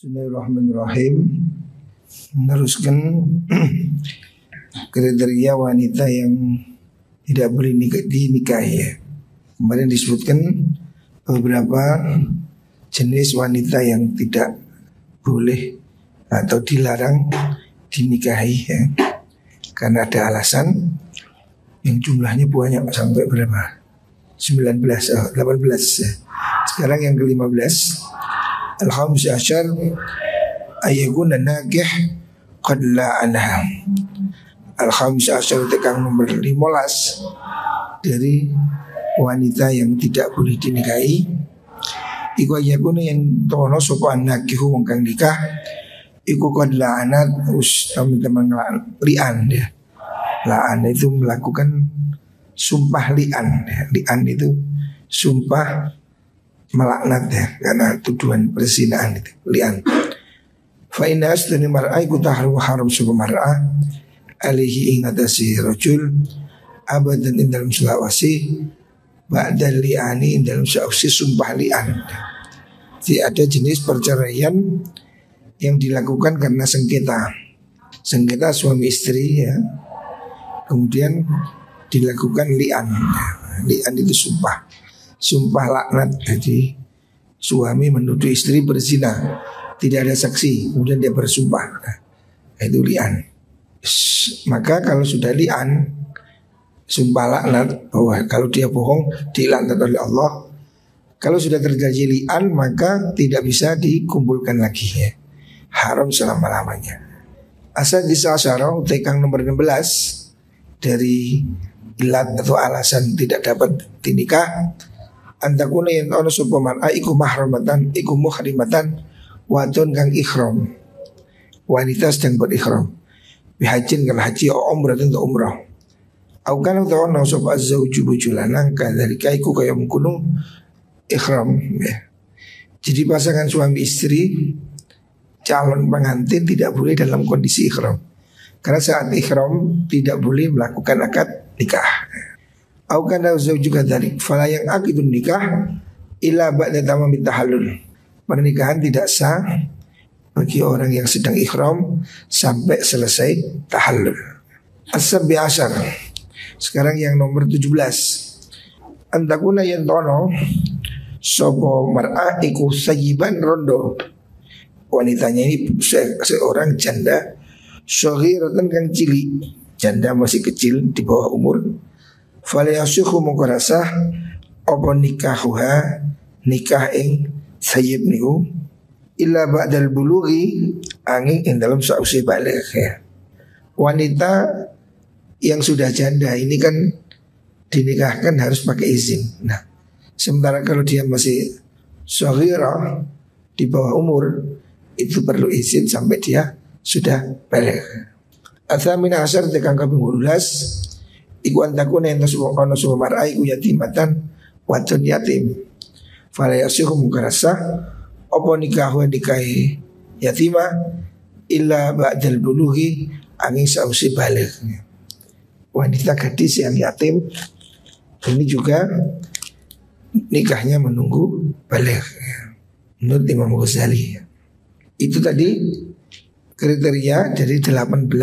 Bismillahirrahmanirrahim. Meneruskan kriteria wanita yang tidak boleh dinikahi ya. Kemarin disebutkan beberapa jenis wanita yang tidak boleh atau dilarang dinikahi ya. Karena ada alasan yang jumlahnya banyak sampai berapa? 18 ya. Sekarang yang ke-15. Al-khamis asyar ayyakuna nakih qad la'anha. Al-khamis asyar tekan nomor 15 dari wanita yang tidak boleh dinikahi. Iku ayyakuna yang tono sapa nakihu wong kang nikah iku qad la'anat teman-teman li'an ya. La'an itu melakukan sumpah li'an ya. Li'an itu sumpah melaknat ya, karena tuduhan perzinahan itu li'an. Fa inna asdani mar'ai kutahru haram suku mar'ah alihi ingatasi rajul abadan in dalam selawasi ba'dal li'ani in dalam selawasi sumpah li'an. Jadi ada jenis perceraian yang dilakukan karena sengketa suami istri ya. Kemudian dilakukan li'an. Li'an itu sumpah laknat. Jadi suami menuduh istri berzina, tidak ada saksi, kemudian dia bersumpah. Itu li'an. Maka kalau sudah li'an, sumpah laknat bahwa kalau dia bohong dilaknat oleh Allah. Kalau sudah terjadi li'an maka tidak bisa dikumpulkan lagi ya. Haram selama-lamanya. Asal disasyarah tekang nomor 16 dari ilat atau alasan tidak dapat dinikah. Antakuna yang ono supaman iku mahramatan iku muhrimatan wadon kang ikhram. Wanita sedang berikhram. Bihajin kal haji o umrah untuk umrah. Au kana ono sapa zauju bujulanang kadzalika iku kaya mengkono ikhram ya. Jadi pasangan suami istri calon pengantin tidak boleh dalam kondisi ikhram. Karena saat ikhram tidak boleh melakukan akad nikah. Au kana juga dari fala yang akidun nikah illa ba'da tamamit tahallul. Pernikahan tidak sah bagi orang yang sedang ikhram sampai selesai tahallul. As-sabi asyar. Sekarang yang nomor 17. Antakuna yantono sopo mar'ah iku sayyiban rondo. Wanitanya ini seorang janda syaghiratan kang cili. Janda masih kecil di bawah umur. Falayasuhu mengkorasah apa nikahuha nikah ing sayyib niku illa ba'dal bulughi angin ing dalam sausi balik ya. Wanita yang sudah janda ini kan dinikahkan harus pakai izin. Nah, sementara kalau dia masih shaghirah di bawah umur itu perlu izin sampai dia sudah balik. Athamina asyar tekan kaping 12 iku antakuna yang ono suwa mar'ai ku yatimatan wadon yatim. Fala yasihu mukarasah opo nikahu nikahi yatimah illa ba'dal bulughi angin sausi balik. Wanita gadis yang yatim ini juga nikahnya menunggu balik. Menurut Imam Ghazali. Itu tadi kriteria dari 18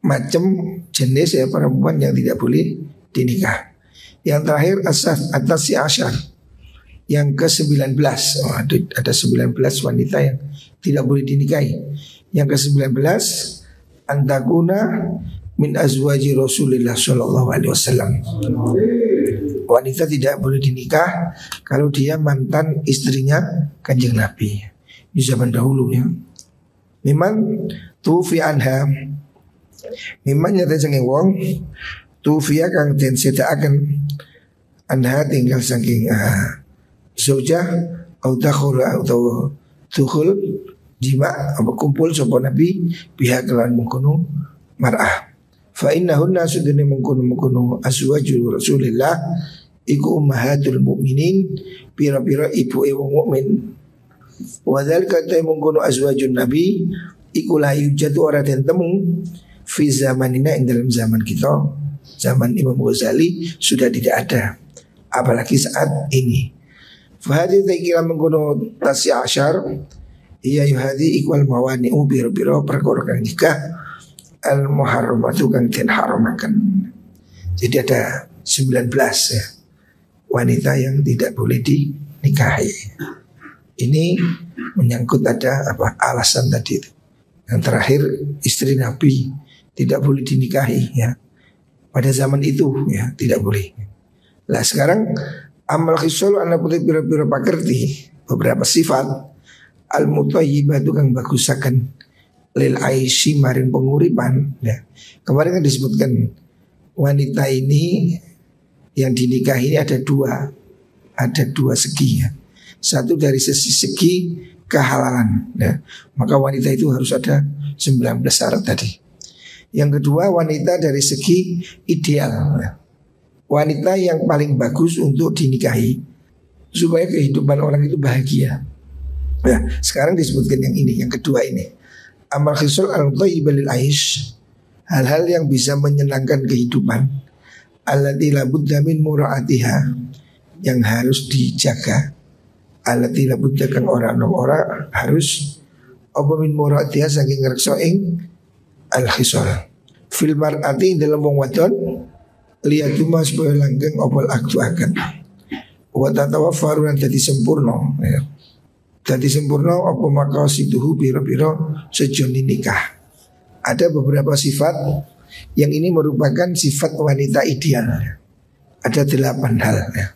macam jenis ya perempuan yang tidak boleh dinikah. Yang terakhir asas atas si asyar yang ke-19. Ada 19 wanita yang tidak boleh dinikahi. Yang ke-19 antakuna min azwaji Rasulillah sallallahu alaihi wasallam. Wanita tidak boleh dinikah kalau dia mantan istrinya Kanjeng Nabi di zaman dahulu ya. Memang tufi anha Miman nyata saking wong tufiya kang den sedaaken anha tinggal saking zaujah au dakhul atau dukhul jima apa kumpul sapa nabi pihak lan mengkono mar'ah. Fa innahunna sudene mengkono azwaju Rasulillah iku ummahatul mukminin pira-pira ibu wong mukmin. Wa dzalika ta mengkono azwajun nabi iku la yujadu ora den temu fi zamanina ing dalam zaman kita, zaman Imam Ghazali sudah tidak ada, apalagi saat ini. Fahadi kira mengkono tasya asyar Iya yuhadi ikwal mawani biro-biro perkara kang nikah al muharramatu kang den haramaken. Jadi ada 19 ya wanita yang tidak boleh dinikahi. Ini menyangkut ada apa alasan tadi itu. Yang terakhir istri Nabi tidak boleh dinikahi ya. Pada zaman itu ya tidak boleh. Nah sekarang amal khisul anak putih biro-biro pakerti beberapa sifat al-mutayyibah itu kang bagusaken lil aishi maring penguripan ya. Kemarin kan disebutkan wanita ini yang dinikahi ini ada dua segi ya. Satu dari segi kehalalan ya. Maka wanita itu harus ada 19 syarat tadi. Yang kedua wanita dari segi ideal ya. Wanita yang paling bagus untuk dinikahi supaya kehidupan orang itu bahagia. Ya, sekarang disebutkan yang ini, yang kedua ini. Amal khisul al-thayyibah lil aish, hal-hal yang bisa menyenangkan kehidupan. Allati la budda min muraatiha, yang harus dijaga. Allati la budda kang ora harus apa min muraatiha saking ngrekso ing al khisul. Fil mar'ati dalam wong wadon liyatuma supaya langgeng opal aktu akan. Wa tatawaffaru lan dadi sempurna ya. Jadi sempurna apa maqasiduhu biro-biro sejoni nikah. Ada beberapa sifat yang ini merupakan sifat wanita ideal. Ada 8 hal ya.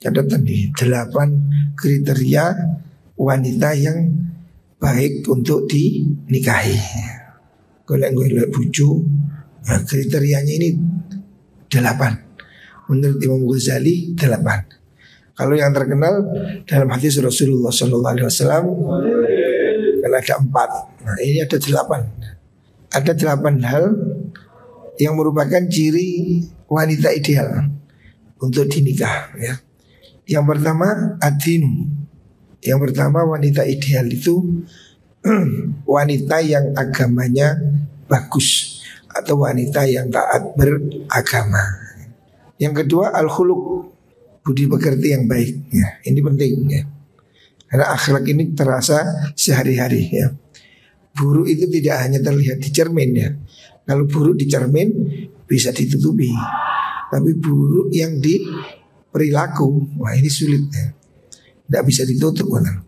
Catatan nih 8 kriteria wanita yang baik untuk dinikahi. Golek-golek bojo ya, kriterianya ini 8. Menurut Imam Ghazali 8. Kalau yang terkenal dalam hadis Rasulullah SAW kalau ada 4. Nah ini ada 8. Ada 8 hal yang merupakan ciri wanita ideal untuk dinikah ya. Yang pertama adinu. Yang pertama wanita ideal itu wanita yang agamanya bagus atau wanita yang taat beragama. Yang kedua al-khuluq, budi pekerti yang baik ya. Ini penting ya. Karena akhlak ini terasa sehari-hari ya. Buruk itu tidak hanya terlihat di cermin ya. Kalau buruk di cermin bisa ditutupi. Tapi buruk yang di perilaku, wah ini sulit ya. Tidak bisa ditutup benar.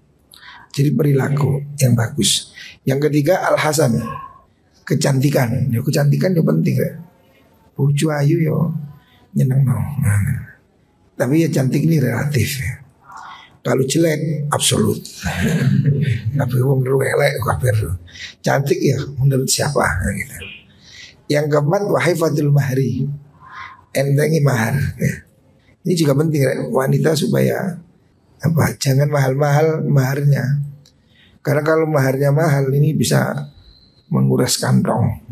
Jadi perilaku yang bagus. Yang ketiga al-hasan, kecantikan. Ya, kecantikan itu penting ya. Bojo ayu yo nyeneng no. Tapi ya cantik ini relatif ya. Kalau jelek absolut. Tapi wong elek kabeh. Cantik ya menurut siapa gitu. Yang keempat wahifatul mahri, entengi mahar ya. Ini juga penting ya, wanita supaya apa? Jangan mahal-mahal maharnya. Karena kalau maharnya mahal ini bisa menguras kantong.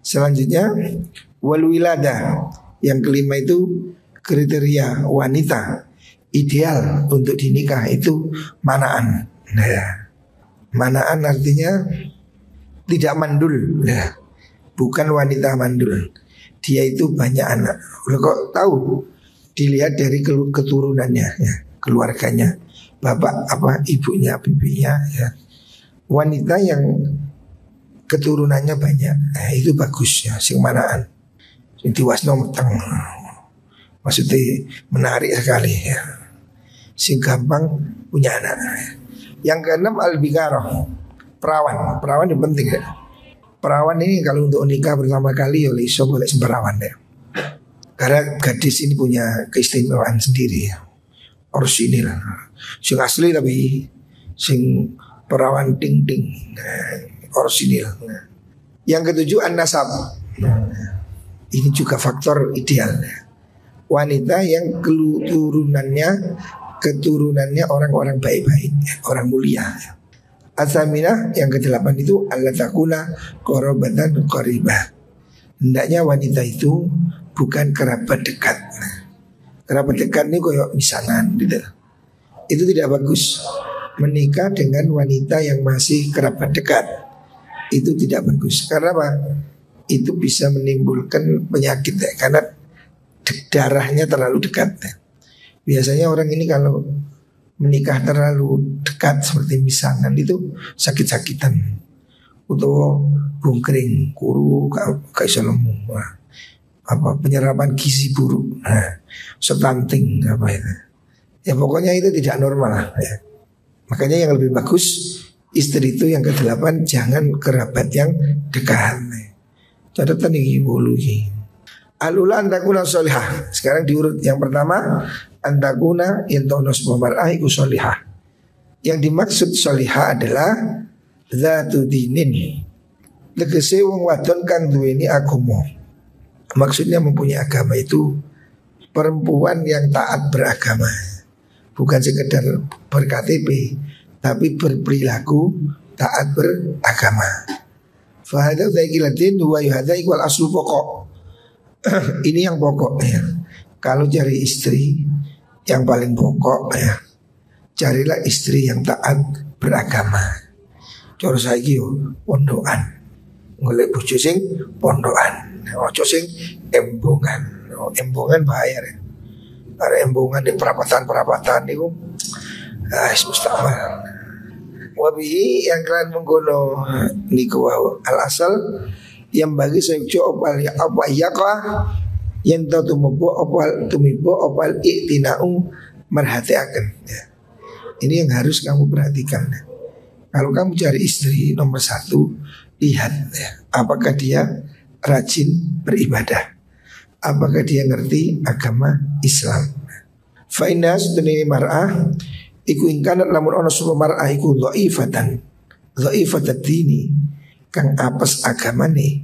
Selanjutnya wal wilada. Yang kelima itu kriteria wanita ideal untuk dinikah itu manaan. Nah, manaan artinya tidak mandul. Nah, bukan wanita mandul. Dia itu banyak anak. Loh, kok tahu? Dilihat dari keturunannya, ya, keluarganya, bapak apa ibunya, bibinya. Ya. Wanita yang keturunannya banyak, nah, itu bagus ya. Sing manaan, sing diwasno meteng. Maksudnya menarik sekali ya. Sing gampang punya anak. Yang keenam al-bikaroh, perawan. Perawan yang penting ya. Perawan ini kalau untuk nikah pertama kali oleh iso boleh semperawan ya. Karena gadis ini punya keistimewaan sendiri ya. Orsinil. Sing asli tapi sing perawan ting-ting. Orsinil. Yang ketujuh an-nasab. Ini juga faktor ideal ya. Wanita yang keturunannya orang-orang baik-baik, orang mulia. Asaminah yang ke-8 itu Allah takuna korobatan koribah. Hendaknya wanita itu bukan kerabat dekat. Kerabat dekat ini koyok misanan gitu. Itu tidak bagus. Menikah dengan wanita yang masih kerabat dekat itu tidak bagus. Karena apa? Itu bisa menimbulkan penyakit ya. Karena darahnya terlalu dekat ya. Biasanya orang ini kalau menikah terlalu dekat seperti misangan itu sakit-sakitan. Utawa bungkring, kuru, gak iso lemu. Apa penyerapan gizi buruk, stunting apa itu. Ya pokoknya itu tidak normal ya. Makanya yang lebih bagus istri itu yang ke-8 jangan kerabat yang dekat. Catatan ini bolu ini. Alula antakuna solihah. Sekarang diurut yang pertama, antakuna intonos pemar'ah iku solihah. Yang dimaksud solihah adalah zatu dinin. Tegese wong wadon kang duweni agama. Maksudnya mempunyai agama itu perempuan yang taat beragama. Bukan sekedar ber-KTP, tapi berperilaku taat beragama. Fahadha dzaikilatin wa yuhadza ikwal aslu pokok. Ini yang pokok ya. Kalau cari istri yang paling pokok ya, carilah istri yang taat beragama. Cara saiki yo pondokan. Golek bojo sing pondokan. Ojo sing embongan. Embongan bahaya ya. Ada embongan di perapatan-perapatan itu mustahil. Wabihi yang kalian menggono niku al asal yang bagi sejo opal ya apa yakah yang tahu tumubo opal tumibo opal iktinau merhatiakan ya. Ini yang harus kamu perhatikan ya. Kalau kamu cari istri nomor 1, lihat ya, apakah dia rajin beribadah, apakah dia ngerti agama Islam. Fa inna sunni mar'ah iku ingkanat lamun ana sapa mar'ah iku dhaifatat dini kang apes agamane.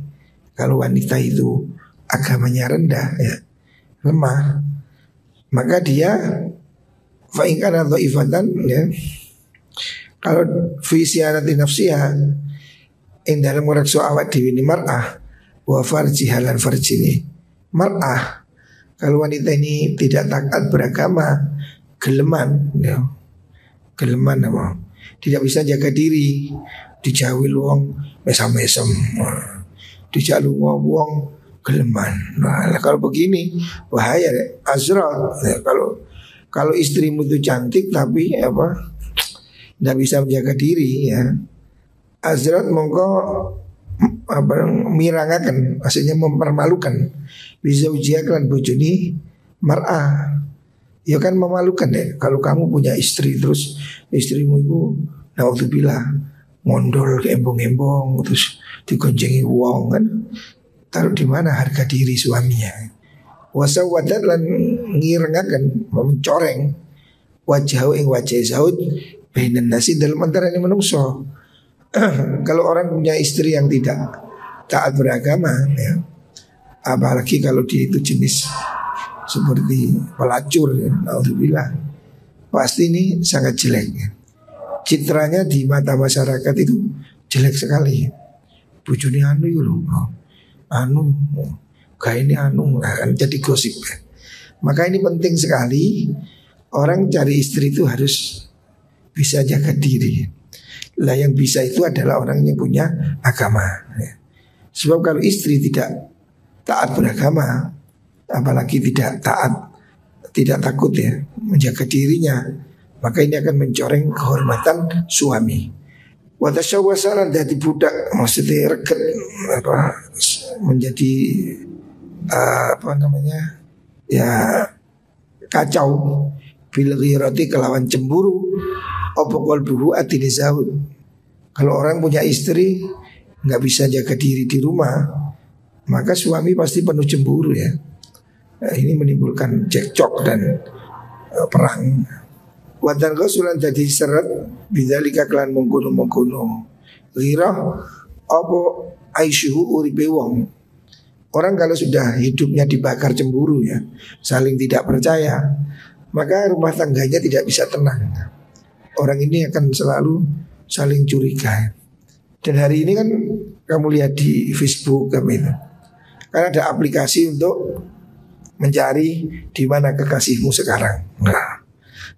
Kalau wanita itu agamanya rendah ya, lemah, maka dia fa ingkanat dhaifatan ya. Kalau fi siyanati nafsiha ing dalam ngorekso awak dhewe ni mar'ah wa farjiha lan farjine mar'ah. Kalau wanita ini tidak taat beragama, geleman ya. Geleman apa? Tidak bisa jaga diri, dijauhi wong mesam-mesem. Dijak lunga wong geleman. Nah, kalau begini bahaya deh. Azrat ya, kalau istrimu itu cantik tapi apa? Tidak bisa menjaga diri ya. Azrat mongko apa mirangaken, maksudnya mempermalukan. Bisa ujian kan bojoni mar'ah. Ya kan memalukan deh. Kalau kamu punya istri terus istrimu itu naudzubillah ngondol ke embong-embong terus digonjengi wong kan, taruh di mana harga diri suaminya. Wasawadat lan ngirengaken mencoreng wajah ing wajah Saud bainan nasi dalam antara ini menungso. Kalau orang punya istri yang tidak taat beragama ya, apalagi kalau dia itu jenis seperti pelacur ya, naudzubillah, pasti ini sangat jelek ya. Citranya di mata masyarakat itu jelek sekali. Bojone anu itu loh, anu kayak ini anu kan jadi gosip ya. Maka ini penting sekali, orang cari istri itu harus bisa jaga diri. Lah yang bisa itu adalah orang yang punya agama ya. Sebab kalau istri tidak taat beragama, apalagi tidak taat, tidak takut ya menjaga dirinya, maka ini akan mencoreng kehormatan suami. Watasyawasalan dari budak, maksudnya reket apa menjadi apa namanya ya kacau bil ghirati kelawan cemburu apa qalbuhu atine Zaud. Kalau orang punya istri nggak bisa jaga diri di rumah, maka suami pasti penuh cemburu ya. Nah, ini menimbulkan cekcok dan perang. Wadan gosulan jadi seret bidzalika kelan mengkono-mengkono. Ghirah apa aisyuhu uripe wong. Orang kalau sudah hidupnya dibakar cemburu ya, saling tidak percaya, maka rumah tangganya tidak bisa tenang. Orang ini akan selalu saling curiga. Dan hari ini kan kamu lihat di Facebook apa itu, kan ada aplikasi untuk mencari di mana kekasihmu sekarang.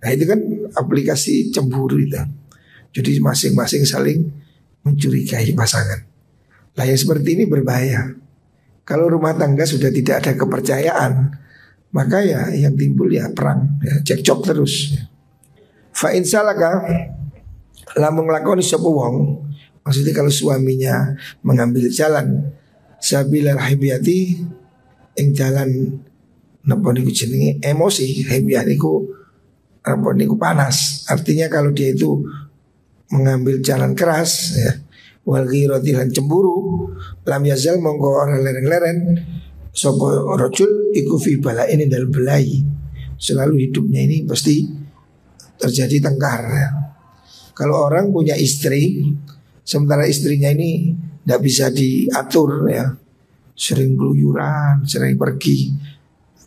Nah itu kan aplikasi cemburu itu. Jadi masing-masing saling mencurigai pasangan. Nah yang seperti ini berbahaya. Kalau rumah tangga sudah tidak ada kepercayaan, maka ya yang timbul ya perang ya, cekcok terus ya. Fa in salaka lamun nglakoni sapa wong, maksudnya kalau suaminya mengambil jalan sabilal hibiyati ing jalan napa niku jenenge emosi, hibiyah niku apa niku panas. Artinya kalau dia itu mengambil jalan keras ya, wal ghirati lan cemburu, lam yazal mongko ora lereng-leren sapa rajul iku fi balain dal belai. Selalu hidupnya ini pasti terjadi tengkar ya. Kalau orang punya istri, sementara istrinya ini tidak bisa diatur ya, sering keluyuran, sering pergi,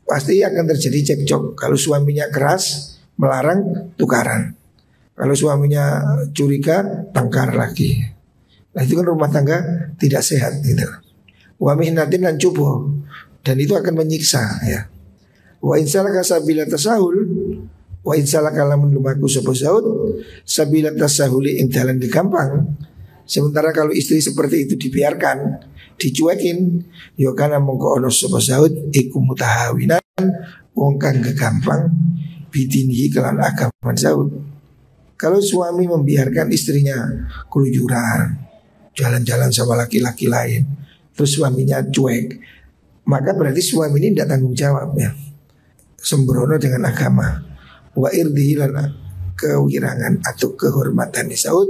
pasti akan terjadi cekcok. Kalau suaminya keras, melarang tukaran. Kalau suaminya curiga, tengkar lagi. Nah itu kan rumah tangga tidak sehat gitu. Wa mihnatin lan cubo, dan itu akan menyiksa ya. Wa insalaka sabila tasahul, wa insalaka lamun lumaku sapa saud sabila tasahuli ing dalan gampang. Sementara kalau istri seperti itu dibiarkan, dicuekin, yo kana mongko ono sapa saud iku mutahawinan wong kang gampang bidinihi kelan agama saud. Kalau suami membiarkan istrinya keluyuran, jalan-jalan sama laki-laki lain, terus suaminya cuek, maka berarti suami ini tidak tanggung jawab ya, sembrono dengan agama. Wa irdihi lan kewirangan atau kehormatan Saud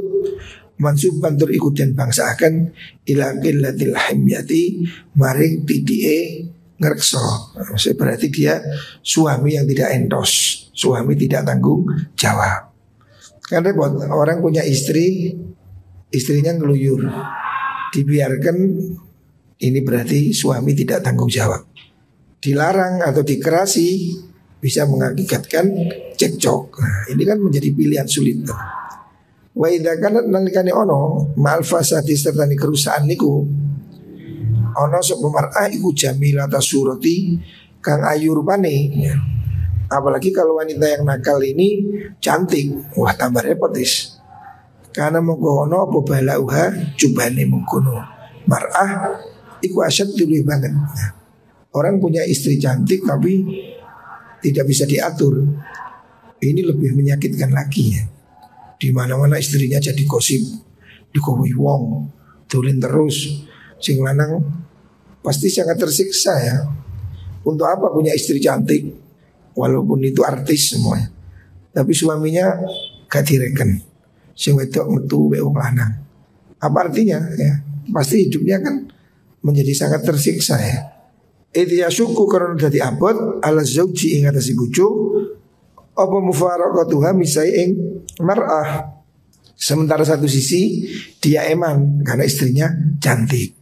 mansub bantur ikutin bangsa akan ila qillatil himyati maring tidie ngrekso. Maksudnya berarti dia suami yang tidak endos, suami tidak tanggung jawab. Kan repot, orang punya istri, istrinya ngeluyur, dibiarkan, ini berarti suami tidak tanggung jawab. Dilarang atau dikerasi bisa mengakibatkan cekcok. Nah, ini kan menjadi pilihan sulit. Wa idza kanat nalikane ono mal fasadi serta kerusakan niku ono sapa mar'ah iku jamilata surati kang ayu rupane ya. Apalagi kalau wanita yang nakal ini cantik, wah tambah repot is. Karena mengkono apa balauha cubane mengkono mar'ah iku asyad lebih banget. Nah, orang punya istri cantik tapi tidak bisa diatur, ini lebih menyakitkan lagi ya. Di mana-mana istrinya jadi gosip, dikowi wong, tulin terus, sing lanang pasti sangat tersiksa ya. Untuk apa punya istri cantik? Walaupun itu artis semuanya, tapi suaminya gak direken, sing wedok metu wae wong lanang. Apa artinya ya? Pasti hidupnya kan menjadi sangat tersiksa ya. Idya syuku karena dadi abot ala zauji ing atase bojo apa mufaraqatuha misai ing mar'ah. Sementara satu sisi dia eman karena istrinya cantik,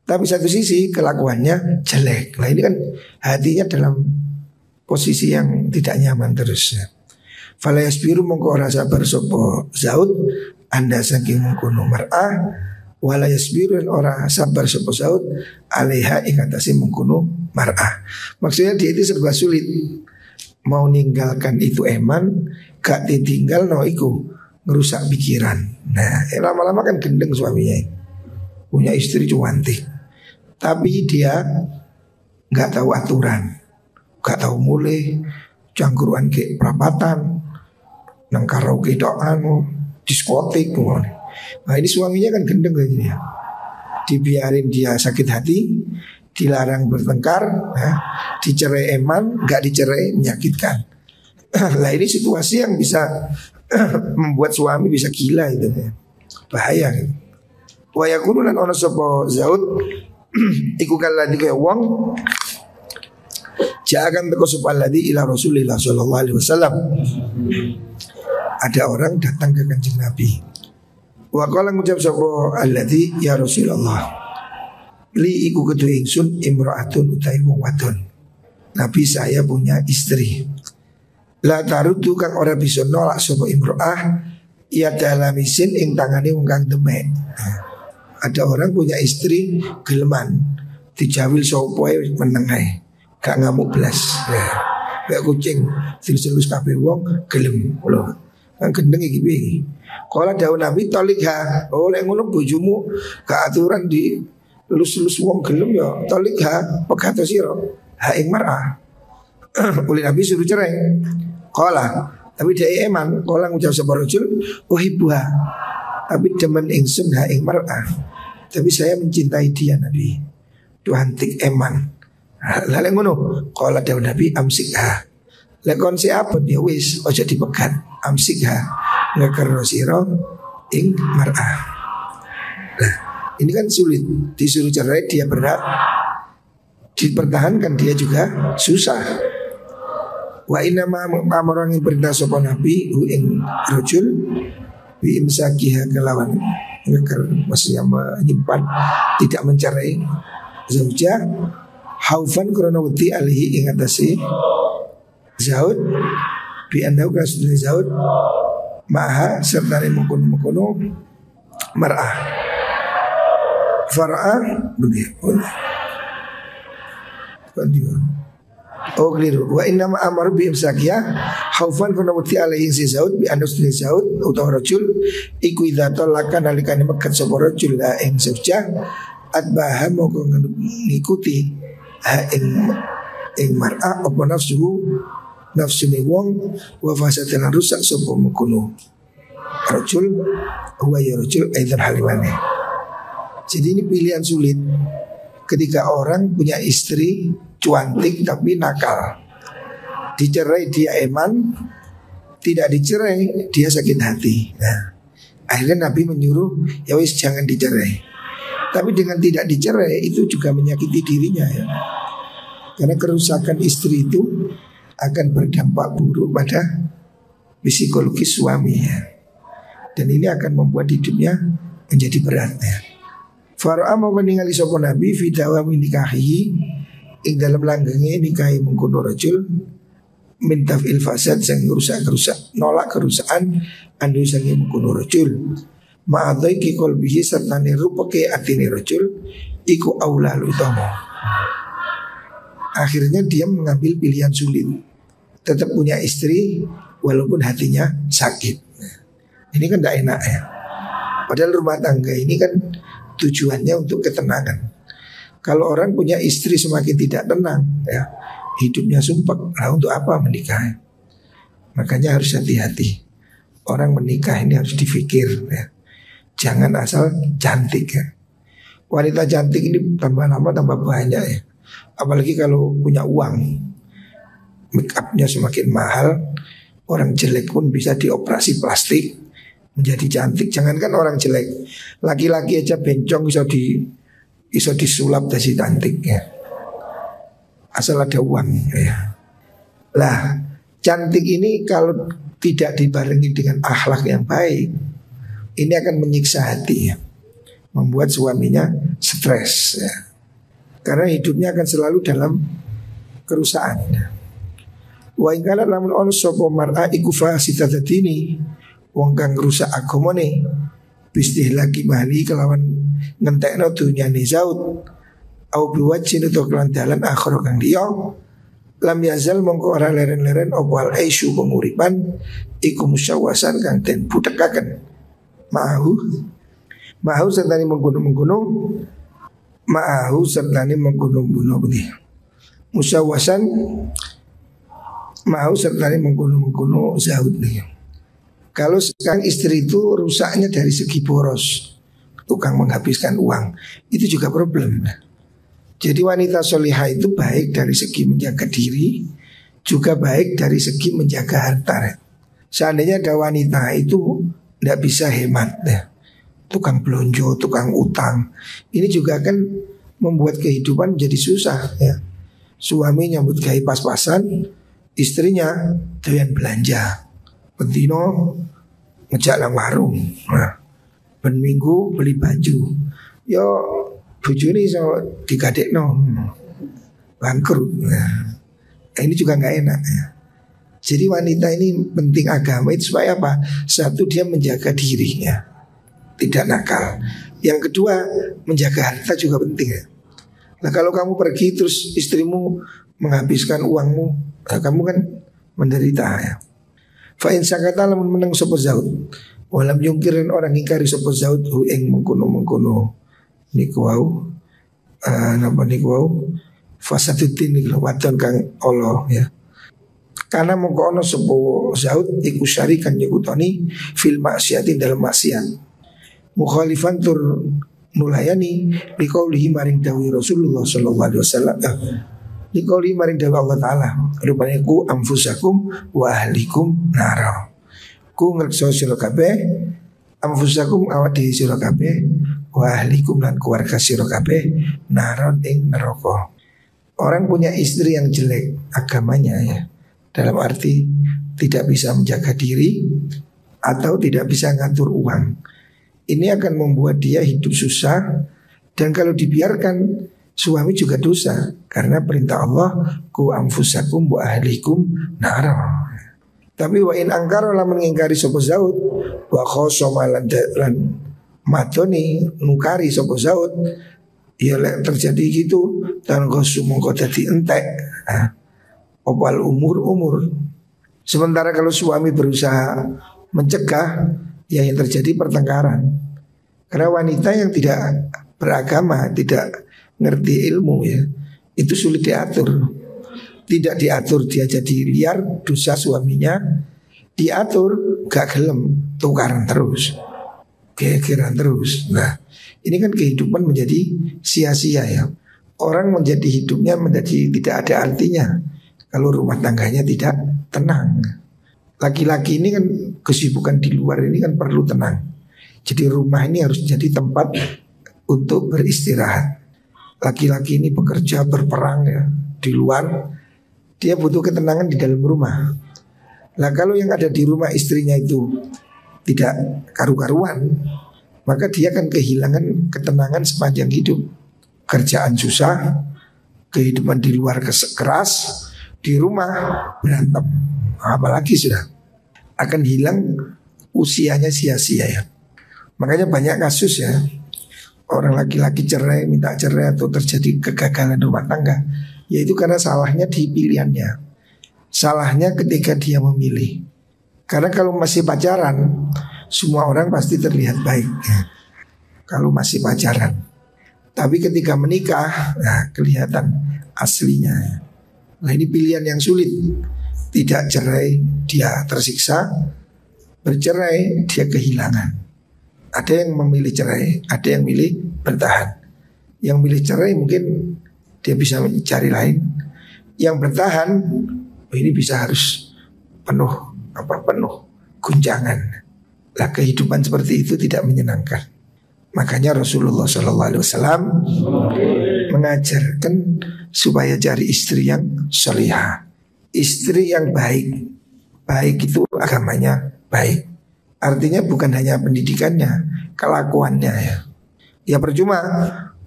tapi satu sisi kelakuannya jelek. Nah ini kan hatinya dalam posisi yang tidak nyaman terus ya. Fala yasbiru mongko ora sabar sapa Zaud anda saking mengkono mar'ah, wala yasbiru ora sabar sapa Zaud alaiha ing atase mengkono mar'ah. Maksudnya dia itu serba sulit, mau ninggalkan itu eman, gak ditinggal no iku ngerusak pikiran. Nah lama-lama kan gendeng suaminya, punya istri cuantik, tapi dia gak tahu aturan, gak tahu mulai cangguruan ke perapatan, nang karaoke doan, diskotik. Nah ini suaminya kan gendeng kayak ya. Dibiarin dia sakit hati, dilarang bertengkar, ya, dicerai eman, gak dicerai menyakitkan. Lah ini situasi yang bisa membuat suami bisa gila itu ya. Bahaya gitu. Wa yakunu lan ono sapa Zaud iku kaladi kaya wong jangan teko supaladi ila Rasulillah sallallahu alaihi wasallam. Ada orang datang ke Kanjeng Nabi. Wa qala ngucap sapa alladzi ya Rasulullah. Li iku kedu ingsun imraatun utai wong wadon. Nabi saya punya istri. La tarudu kang ora bisa nolak sapa imraah ya dalamisin ing tangane wong kang demek. Ada orang punya istri geleman, dijawil sapa meneng ae. Gak ngamuk belas ya. Kayak kucing silus-silus kabeh wong gelem lho. Kan gendeng iki piye. Kala dawuh Nabi talikha, oh lek ngono bojomu gak aturan di lulus-lulus wong gelem ya talikha pegato sira ha ing mar'ah. Oleh Nabi suruh cerai. Kala Tapi dia eman, kala ngucap sapa rajul uhibbuha. Tapi demen ingsun ha ing mar'ah. Tapi saya mencintai dia Nabi. Duantik eman. Lalu ngono, kala dawuh Nabi amsikha. Lek kon si apa ya wis aja dipegat. Amsikha. Ngekero sira ing mar'ah. Nah, ini kan sulit. Disuruh cerai dia berat. Dipertahankan dia juga susah. Wa inna ma orang yang perintah sapa Nabi hu ing rajul bi imsakiha kelawan maksudnya menyimpan tidak mencerai zauja haufan krana wedi alihi ing atase zaud bi annahu kasudul zaud maha serta mengkono mar'ah far'ah begitu. Oh keliru. Wa inna ma amar bi imsakiya haufan kana wuti alaihi si zaud bi anus ni zaud utawa rajul iku idza talaka nalikane mekat sapa rajul la ing sujah atbaha moko ngikuti ha ing mar'a apa nafsune wong wa fasatan rusak sapa mengkono rajul huwa ya rajul aidan halimane. Jadi ini pilihan sulit ketika orang punya istri cuantik tapi nakal. Dicerai dia eman, tidak dicerai dia sakit hati. Nah, akhirnya Nabi menyuruh ya wis jangan dicerai. Tapi dengan tidak dicerai itu juga menyakiti dirinya ya. Karena kerusakan istri itu akan berdampak buruk pada psikologis suami ya. Dan ini akan membuat hidupnya menjadi berat ya. Fara'a mau ningali sapa Nabi fi dawami nikahi ing dalam langgenge nikahi mengkono rajul min taf'il fasad sang rusak nolak kerusakan andu sang mengkono rajul ma'adai ki qalbihi sartane rupake atine rajul iku aula utama. Akhirnya dia mengambil pilihan sulit, tetap punya istri walaupun hatinya sakit. Ini kan tidak enak ya. Padahal rumah tangga ini kan tujuannya untuk ketenangan. Kalau orang punya istri semakin tidak tenang ya, hidupnya sumpek. Nah untuk apa menikah? Makanya harus hati-hati. Orang menikah ini harus dipikir ya. Jangan asal cantik ya. Wanita cantik ini tambah lama tambah banyak ya. Apalagi kalau punya uang, make upnya semakin mahal. Orang jelek pun bisa dioperasi plastik menjadi cantik. Jangankan orang jelek, laki-laki aja bencong bisa disulap dari cantik ya. Asal ada uang ya. Lah, cantik ini kalau tidak dibarengi dengan akhlak yang baik, ini akan menyiksa hati ya. Membuat suaminya stres ya. Karena hidupnya akan selalu dalam kerusakan. Wa in kana lamun ono sapa mar'a iku fasitatatini wong kang rusak agamane bistihlaki mahli kelawan ngentekno dunyane zaud au biwajin utawa kelan dalan akhir kang liya lam yazal mongko ora leren-leren opal aisu penguripan iku musyawasan kang den budhekaken mahu sertane menggunung-menggunung ma'ahu sertane menggunung-gunung benih musyawasan ma'ahu sertane menggunung-gunung zahud nih. Kalau sekarang istri itu rusaknya dari segi boros, tukang menghabiskan uang, itu juga problem. Jadi wanita solihah itu baik dari segi menjaga diri, juga baik dari segi menjaga harta. Seandainya ada wanita itu tidak bisa hemat ya. Tukang belonjo, tukang utang, ini juga akan membuat kehidupan jadi susah ya. Suami nyambut gawe pas-pasan, istrinya doyan belanja. Pentino ngejak lang warung, nah, ben minggu beli baju. Yo bojone iso digadekno bangkrut. Nah, ini juga nggak enak ya. Jadi wanita ini penting agama itu supaya apa? Satu, dia menjaga dirinya, tidak nakal. Yang kedua, menjaga harta juga penting ya. Nah kalau kamu pergi terus istrimu menghabiskan uangmu, nah, kamu kan menderita ya. Fa in sakata lamun meneng sapa zaud, walam yungkirin orang ingkari sapa zaud hu ing mengkono-mengkono niku wau napa niku wau fasatutin niku wadon kang Allah ya. Karena mongko ono sepo zaud iku syarikan nyekutoni fil maksiatin dalam maksiat. Mukhalifan tur nulayani liqaulihi maring dawuh Rasulullah sallallahu alaihi wasallam. Liqaulihi maring dawuh Allah taala, rupane ku anfusakum wa ahlikum nara. Ku ngrekso sira kabeh anfusakum awak dhewe sira kabeh wa ahlikum lan keluarga sira kabeh naron ing neraka. Orang punya istri yang jelek agamanya ya, dalam arti tidak bisa menjaga diri atau tidak bisa ngatur uang, ini akan membuat dia hidup susah. Dan kalau dibiarkan, suami juga dosa, karena perintah Allah ku anfusakum wa ahlikum nara. Tapi wa in angkara lamun ngingkari sapa zaud wa khosoma lan matoni nukari sapa zaud, ya lek terjadi gitu dan gosu mongko dadi entek. Opal umur. Sementara kalau suami berusaha mencegah, ya yang terjadi pertengkaran. Karena wanita yang tidak beragama, tidak ngerti ilmu ya, itu sulit diatur. Tidak diatur dia jadi liar, dosa suaminya. Diatur gak gelem, tukaran terus, gegeran terus. Nah ini kan kehidupan menjadi sia-sia ya. Orang menjadi hidupnya menjadi tidak ada artinya kalau rumah tangganya tidak tenang. Laki-laki ini kan kesibukan di luar ini kan perlu tenang. Jadi rumah ini harus jadi tempat untuk beristirahat. Laki-laki ini bekerja berperang ya di luar, dia butuh ketenangan di dalam rumah. Nah kalau yang ada di rumah istrinya itu tidak karu-karuan, maka dia akan kehilangan ketenangan sepanjang hidup. Kerjaan susah, kehidupan di luar keras, di rumah berantem, apalagi sudah akan hilang, usianya sia-sia ya. Makanya banyak kasus ya, orang laki-laki cerai, minta cerai atau terjadi kegagalan rumah tangga, yaitu karena salahnya di pilihannya. Salahnya ketika dia memilih. Karena kalau masih pacaran, semua orang pasti terlihat baik ya, kalau masih pacaran. Tapi ketika menikah, nah kelihatan aslinya. Nah ini pilihan yang sulit. Tidak cerai dia tersiksa, bercerai dia kehilangan. Ada yang memilih cerai, ada yang milih bertahan. Yang milih cerai mungkin dia bisa mencari lain. Yang bertahan ini bisa harus penuh guncangan. Lah kehidupan seperti itu tidak menyenangkan. Makanya Rasulullah SAW mengajarkan supaya cari istri yang salihah, istri yang baik. Baik itu agamanya baik. Artinya bukan hanya pendidikannya, kelakuannya ya. Ya percuma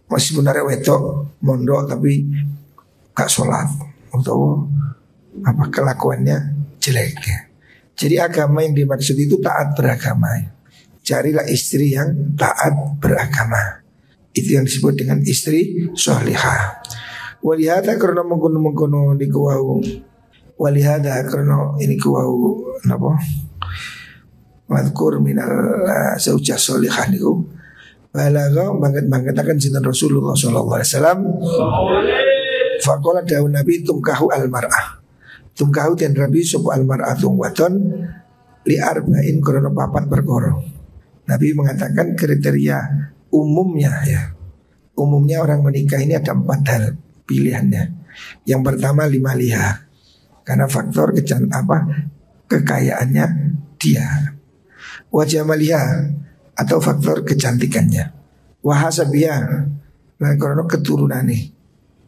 meskipun ada wedok mondok tapi gak sholat atau kelakuannya jelek ya. Jadi agama yang dimaksud itu taat beragama ya. Carilah istri yang taat beragama. Itu yang disebut dengan istri sholihah. Walihada karena mengkono niku wau. Walihada karena ini wau napa? Madkur minal zaujah sholihah niku. Balagha banget-banget sinten Rasulullah sallallahu alaihi wasallam. Faqala dawu Nabi tumkahu al-mar'ah. Tumkahu dan Rabi sapa al-mar'atu wadon li arba'in karena papat perkara. Nabi mengatakan kriteria umumnya ya. Umumnya orang menikah ini ada 4 hal pilihannya. Yang pertama 5 liha, karena faktor kekayaannya dia. Wajah maliha atau faktor kecantikannya. Wahasabia dan karena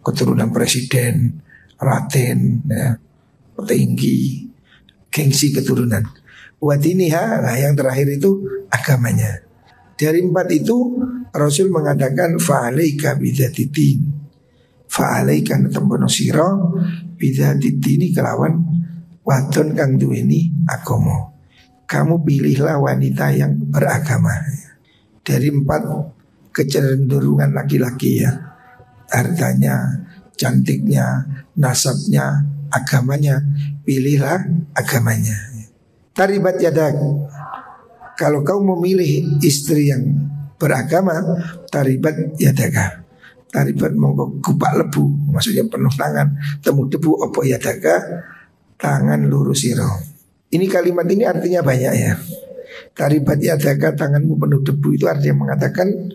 keturunan presiden, raten, ya, petinggi, gengsi keturunan. Wadiniha, nah yang terakhir itu agamanya. Dari 4 itu Rasul mengatakan fa'alaika bidzatiddin. Fa'alaika tembono sira bidzatiddin kelawan wadon kang duweni agama. Kamu pilihlah wanita yang beragama. Dari 4 kecenderungan laki-laki ya, hartanya, cantiknya, nasabnya, agamanya, pilihlah agamanya. Taribat yadak, kalau kau memilih istri yang beragama, taribat yadaka. Taribat mongko kupak lebu, maksudnya penuh tangan, temu debu opo yadaka, tangan lurus siro. Ini kalimat ini artinya banyak ya. Taribat yadaka, tanganmu penuh debu, itu artinya mengatakan,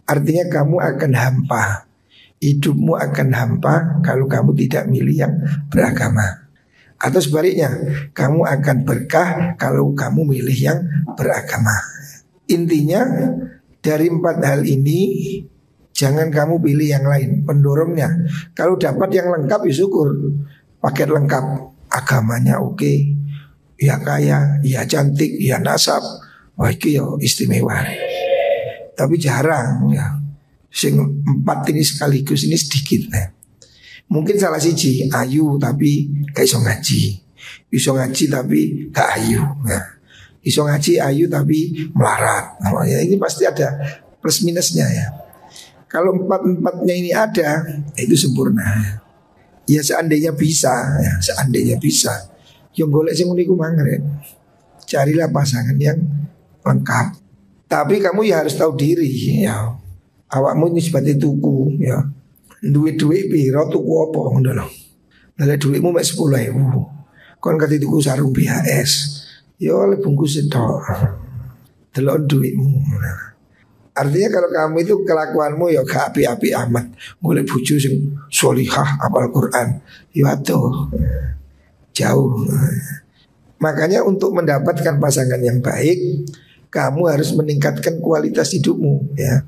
artinya kamu akan hampa, hidupmu akan hampa kalau kamu tidak milih yang beragama. Atau sebaliknya, kamu akan berkah kalau kamu milih yang beragama. Intinya dari 4 hal ini jangan kamu pilih yang lain, pendorongnya. Kalau dapat yang lengkap ya syukur, paket lengkap, agamanya oke, ya kaya, ya cantik, ya nasab, wah itu ya istimewa. Tapi jarang ya. Sing 4 ini sekaligus ini sedikit ya. Mungkin salah siji ayu tapi gak iso ngaji, iso ngaji tapi gak ayu ya. Iso ngaji ayu tapi melarat. Nah, ya ini pasti ada plus minusnya ya. Kalau 4-4-nya ini ada, itu sempurna. Ya seandainya bisa ya, seandainya bisa. Yang golek sing niku mangret. Carilah pasangan yang lengkap. Tapi kamu ya harus tahu diri ya. Awakmu ini seperti tuku ya. Duit-duit piro tuku apa ngono lho. Lah duitmu mek 10.000. Kon kate tuku sarung BHS. Ya oleh bungkus tok. Delok duitmu. Artinya kalau kamu itu kelakuanmu ya gak api-api amat. Golek bojo sing sholihah hafal Quran. Ya atuh. Jauh. Makanya untuk mendapatkan pasangan yang baik, kamu harus meningkatkan kualitas hidupmu ya.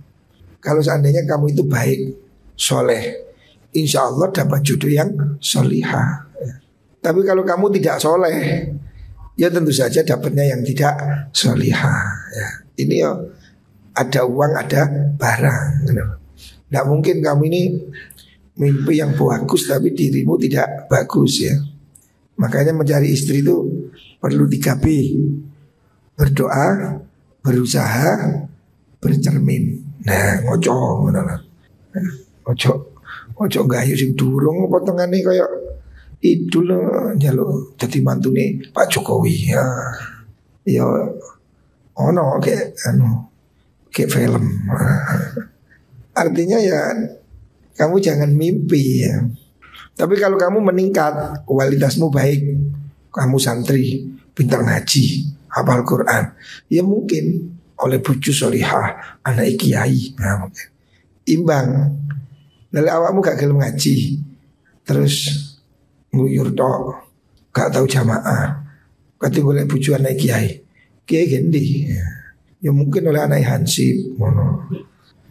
Kalau seandainya kamu itu baik, soleh, insya Allah dapat jodoh yang solihah ya. Tapi kalau kamu tidak soleh, ya tentu saja dapatnya yang tidak solihah ya. Ini ya ada uang, ada barang. Tidak mungkin kamu ini mimpi yang bagus tapi dirimu tidak bagus ya. Makanya mencari istri itu perlu 3B. Berdoa, berusaha, bercermin. Nah, ojo gayu sing durung potongane kaya idul njaluk dadi mantune Pak Jokowi ya. Ya ono kayak kayak film. Artinya ya kamu jangan mimpi ya. Tapi kalau kamu meningkat, kualitasmu baik, kamu santri, pintar ngaji, hafal Quran, ya mungkin oleh bojo solihah, anak kiai, nah mungkin imbang. Lalu awakmu gak gelem ngaji, terus nguyur tok, gak tahu jamaah, kate golek bojo anak kiai, kiai gendi, ya mungkin oleh anak hansip, ngono.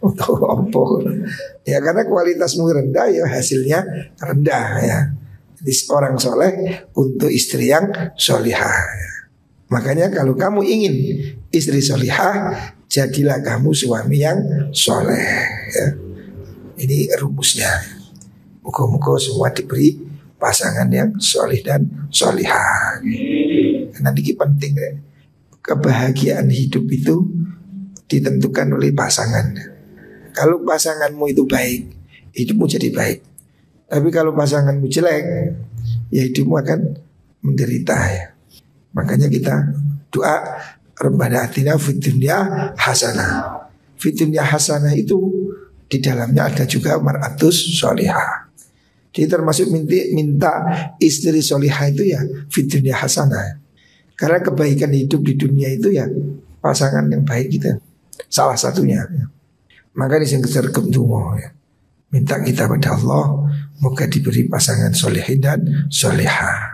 Untuk apa? Ya karena kualitasmu rendah ya hasilnya rendah ya. Jadi orang soleh untuk istri yang solihah ya. Makanya kalau kamu ingin istri solihah, jadilah kamu suami yang soleh ya. Ini rumusnya. Muka-muka semua diberi pasangan yang solih dan solihah. Karena ini penting ya. Kebahagiaan hidup itu ditentukan oleh pasangan. Kalau pasanganmu itu baik, hidupmu jadi baik. Tapi kalau pasanganmu jelek, ya hidupmu akan menderita ya. Makanya kita doa Rabbana atina fid dunya hasanah. Fid dunya hasanah itu di dalamnya ada juga mar'atus sholihah. Jadi termasuk minta istri sholihah itu ya fid dunya hasanah. Karena kebaikan hidup di dunia itu ya pasangan yang baik kita. Salah satunya ya. Maka disini sergap dungo ya. Minta kita pada Allah, moga diberi pasangan solehin dan solehah.